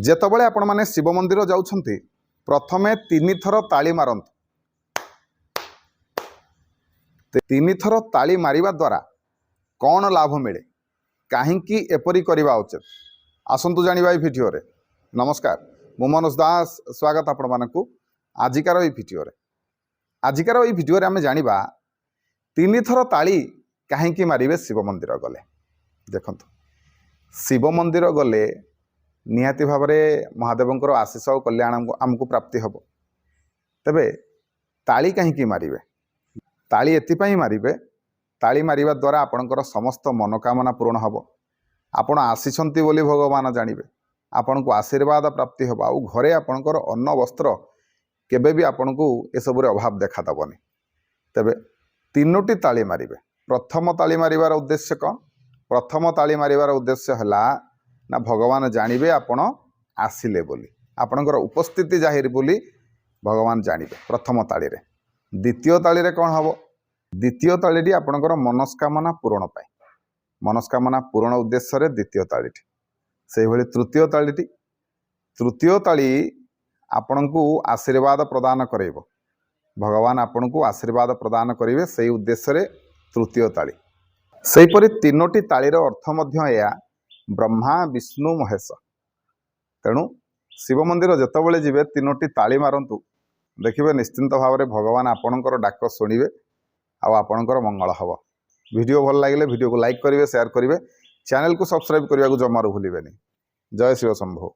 ଯେତେବେଳେ ଆପଣମାନେ ଶିବ ମନ୍ଦିର ଯାଉଛନ୍ତି ପ୍ରଥମେ 3 ଥର ତାଳି ମାରନ୍ତୁ। 3 ଥର ତାଳି ମାରିବା ଦ୍ୱାରା କ'ଣ ଲାଭ ମିଳେ, କାହିଁକି ଏପରି କରିବା ଉଚିତ, ଆସନ୍ତୁ ଜାଣିବା ଏହି ଭିଡ଼ିଓରେ। ନମସ୍କାର, ମୁଁ ମନୋଜ ଦାସ, ସ୍ୱାଗତ ଆପଣମାନଙ୍କୁ ଆଜିକାର ଏହି ଭିଡ଼ିଓରେ। ଆଜିକାର ଏହି ଭିଡ଼ିଓରେ ଆମେ ଜାଣିବା 3 ଥର ତାଳି କାହିଁକି ମାରିବେ ଶିବ ମନ୍ଦିର ଗଲେ। ଦେଖନ୍ତୁ, ଶିବ ମନ୍ଦିର ଗଲେ निहाती भाव में महादेवंकर आशीष और कल्याण आमको प्राप्ति हम। तेबे ताली कहीं मारिबे, ताली एतिपाई मारिबे, ताली मारिबा द्वारा आपणकर समस्त मनोकामना पूर्ण हम। आपण आसीछंती बोली भगवान जानिबे, आपण को आशीर्वाद प्राप्ति हम। आउ घरे आपणकर अन्न वस्त्र केबे भी आपण को ए सबरे अभाव देखा दबनी। तेबे 3टी ताली मारिबे। प्रथम ताली मारिबार उद्देश्य कौन? प्रथम ताली मारिबार उद्देश्य हला ना भगवान जानिबे आपण आसिले बोली, आपणकर उपस्थिति जाहिर बोली भगवान जानिबे प्रथम ताली रे। द्वितीय ताली रे कौन हबो? द्वितीय तालीटी आपणकर मनस्कामना पूर्ण पाए, मनस्कामना पूर्ण उद्देश्य रे द्वितीय तालीटी। से भली तृतीय ताली आपणको आशीर्वाद प्रदान करेबो, भगवान आपणको आशीर्वाद प्रदान करिवे, सेही उद्देश्य रे तृतीय ताली। सेहीपरि 3टी तालीर अर्थ मध्य या ब्रह्मा विष्णु महेश। तेणु शिव मंदिर जितेबाला जीवे 3टी ताली मारंतु, देखिए निश्चिंत भाव में भगवान आपणकर डाक शुणिबे, आपणकर मंगल हम। वीडियो भल लगे वीडियो को लाइक करेंगे, शेयर करेंगे, चैनल को सब्सक्राइब करने को जमारू भूलें। जय शिव शंभु।